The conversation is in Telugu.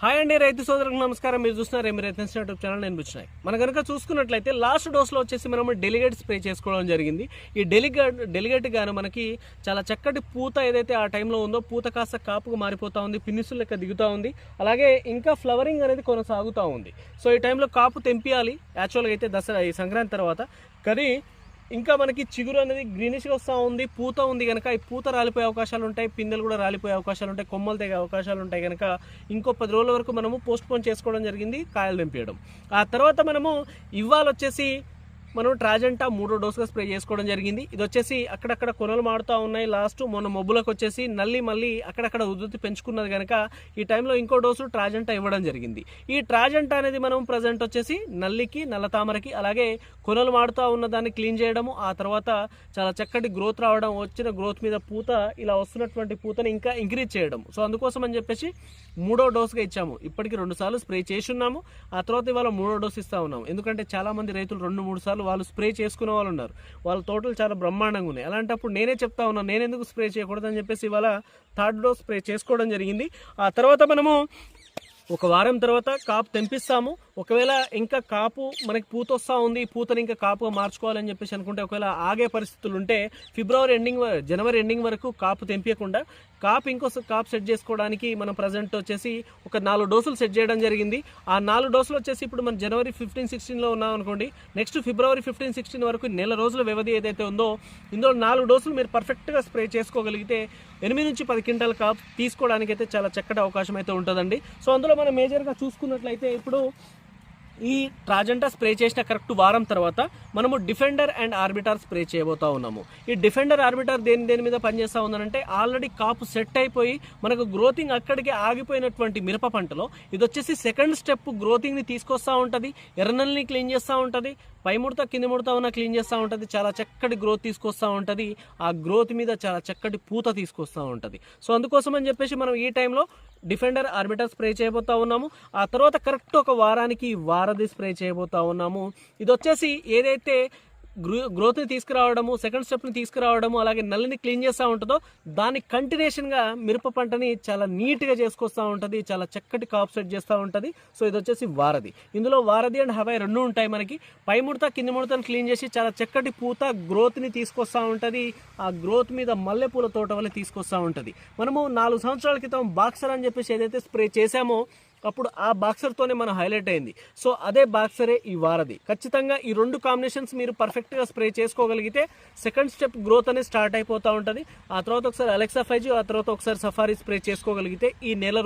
హాయ్ అండి, రైతు సోదరులకు నమస్కారం. మీరు చూస్తున్నారు ఏమి రైతు యూట్యూబ్ ఛానల్. నేను బుచ్చినాయ్. మన కనుక చూసుకున్నట్లయితే లాస్ట్ డోస్లో వచ్చేసి మనము డెలిగేట్ స్ప్రే చేసుకోవడం జరిగింది. ఈ డెలిగేట్ గాను మనకి చాలా చక్కటి పూత ఏదైతే ఆ టైంలో ఉందో పూత కాస్త కాపుగా మారిపోతూ ఉంది, పిన్నిసులు లెక్క దిగుతూ ఉంది, అలాగే ఇంకా ఫ్లవరింగ్ అనేది కొనసాగుతూ ఉంది. సో ఈ టైంలో కాపు తెంపియాలి యాక్చువల్గా అయితే దసరా ఈ సంక్రాంతి తర్వాత. కానీ ఇంకా మనకి చిగురు అనేది గ్రీనిష్గా వస్తూ ఉంది, పూత ఉంది కనుక ఈ పూత రాలిపోయే అవకాశాలు ఉంటాయి, పిందెలు కూడా రాలిపోయే అవకాశాలు ఉంటాయి, కొమ్మలు తెగే అవకాశాలు ఉంటాయి కనుక ఇంకో 10 రోజుల వరకు మనము పోస్ట్పోన్ చేసుకోవడం జరిగింది కాయలు తెంపేయడం. ఆ తర్వాత మనము ఇవాళ వచ్చేసి మనం ట్రాజెంటా 3వ డోసుగా స్ప్రే చేసుకోవడం జరిగింది. ఇది వచ్చేసి అక్కడక్కడ కొనలు మాడుతూ ఉన్నాయి. లాస్ట్ మొన్న మొబ్బులకు వచ్చేసి నల్లి మళ్ళీ అక్కడక్కడ ఉధృతి పెంచుకున్నది కనుక ఈ టైంలో ఇంకో డోసు ట్రాజెంటా ఇవ్వడం జరిగింది. ఈ ట్రాజెంటా అనేది మనం ప్రజెంట్ వచ్చేసి నల్లికి, నల్లతామరకి, అలాగే కొనలు మాడుతూ ఉన్న దాన్ని క్లీన్ చేయడము, ఆ తర్వాత చాలా చక్కటి గ్రోత్ రావడం, వచ్చిన గ్రోత్ మీద పూత ఇలా వస్తున్నటువంటి పూతని ఇంకా ఇంక్రీజ్ చేయడం. సో అందుకోసం అని చెప్పేసి 3వ డోసుగా ఇచ్చాము. ఇప్పటికి 2 సార్లు స్ప్రే చేసి ఉన్నాము. ఆ తర్వాత ఇవాళ 3వ డోసు ఇస్తూ ఉన్నాము. ఎందుకంటే చాలామంది రైతులు 2-3 సార్లు వాళ్ళు స్ప్రే చేసుకునే వాళ్ళు ఉన్నారు, వాళ్ళ తోటలు చాలా బ్రహ్మాండంగా ఉన్నాయి. అలాంటప్పుడు నేనే చెప్తా ఉన్నాను, నేను ఎందుకు స్ప్రే చేయకూడదని చెప్పేసి ఇవాళ 3rd డోస్ స్ప్రే చేసుకోవడం జరిగింది. ఆ తర్వాత మనము 1 వారం తర్వాత కాపు తెంపిస్తాము. ఒకవేళ ఇంకా కాపు మనకి పూత వస్తూ ఉంది, పూతని ఇంకా కాపుగా మార్చుకోవాలని చెప్పేసి అనుకుంటే, ఒకవేళ ఆగే పరిస్థితులు ఉంటే జనవరి ఎండింగ్ వరకు కాపు తెంపించకుండా ఇంకో కాపు సెట్ చేసుకోవడానికి మనం ప్రజెంట్ వచ్చేసి ఒక 4 డోసులు సెట్ చేయడం జరిగింది. ఆ 4 డోసులు వచ్చేసి ఇప్పుడు మనం జనవరి 15-16లో ఉన్నాం అనుకోండి, నెక్స్ట్ ఫిబ్రవరి 15-16 వరకు నెల రోజుల వ్యవధి ఏదైతే ఉందో ఇందులో 4 డోసులు మీరు పర్ఫెక్ట్గా స్ప్రే చేసుకోగలిగితే 8-10 క్వింటాల కాపు తీసుకోవడానికి అయితే చాలా చక్కటి అవకాశం అయితే ఉంటుందండి. సో అందులో మనం మేజర్గా చూసుకున్నట్లయితే ఇప్పుడు ఈ ట్రాజెంటా స్ప్రే చేసిన కరెక్ట్ వారం తర్వాత మనము డిఫెండర్ అండ్ ఆర్బిటార్ స్ప్రే చేయబోతా ఉన్నాము. ఈ డిఫెండర్ ఆర్బిటార్ దేని మీద పనిచేస్తూ ఉందంటే, ఆల్రెడీ కాపు సెట్ అయిపోయి మనకు గ్రోతింగ్ అక్కడికి ఆగిపోయినటువంటి మిరప పంటలో ఇది వచ్చేసి సెకండ్ స్టెప్ గ్రోతింగ్ని తీసుకొస్తూ ఉంటుంది, ఎర్రనల్ని క్లీన్ చేస్తూ ఉంటుంది, పై ముడత కింది ముడత ఉన్న క్లీన్ చేస్తూ ఉంటుంది, చాలా చక్కటి గ్రోత్ తీసుకొస్తూ ఉంటుంది, ఆ గ్రోత్ మీద చాలా చక్కటి పూత తీసుకొస్తూ ఉంటుంది. సో అందుకోసం అని చెప్పేసి మనం ఈ టైంలో డిఫెండర్ ఆర్బిటార్ స్ప్రే చేయబోతా ఉన్నాము. ఆ తర్వాత కరెక్ట్ 1 వారానికి వారధి స్ప్రే చేయబోతా ఉన్నాము. ఇది వచ్చేసి ఏదైతే గ్రోత్ని తీసుకురావడము, సెకండ్ స్టెప్ని తీసుకురావడము, అలాగే నల్లిని క్లీన్ చేస్తూ ఉంటుందో దాని కంటిన్యూషన్గా మిరప పంటని చాలా నీట్గా చేసుకొస్తూ ఉంటుంది, చాలా చక్కటి కాప్ సెట్ చేస్తూ ఉంటుంది. సో ఇది వచ్చేసి వారధి. ఇందులో వారధి అండ్ హవాయి 2 ఉంటాయి. మనకి పై ముడత కింది ముడతను క్లీన్ చేసి చాలా చక్కటి పూత గ్రోత్ని తీసుకొస్తూ ఉంటుంది, ఆ గ్రోత్ మీద మల్లెపూల తోట వల్ల తీసుకొస్తూ ఉంటుంది. మనము 4 సంవత్సరాల క్రితం బాక్సర్ అని చెప్పేసి ఏదైతే స్ప్రే చేసామో అప్పుడు ఆ బాక్సర్తోనే మనం హైలైట్ అయింది. సో అదే బాక్సరే ఈ వారధి. ఖచ్చితంగా ఈ 2 కాంబినేషన్స్ మీరు పర్ఫెక్ట్గా స్ప్రే చేసుకోగలిగితే సెకండ్ స్టెప్ గ్రోత్ అనేది స్టార్ట్ అయిపోతూ ఉంటుంది. ఆ తర్వాత ఒకసారి అలెక్సా 5G, ఆ తర్వాత ఒకసారి సఫారీ స్ప్రే చేసుకోగలిగితే ఈ నెల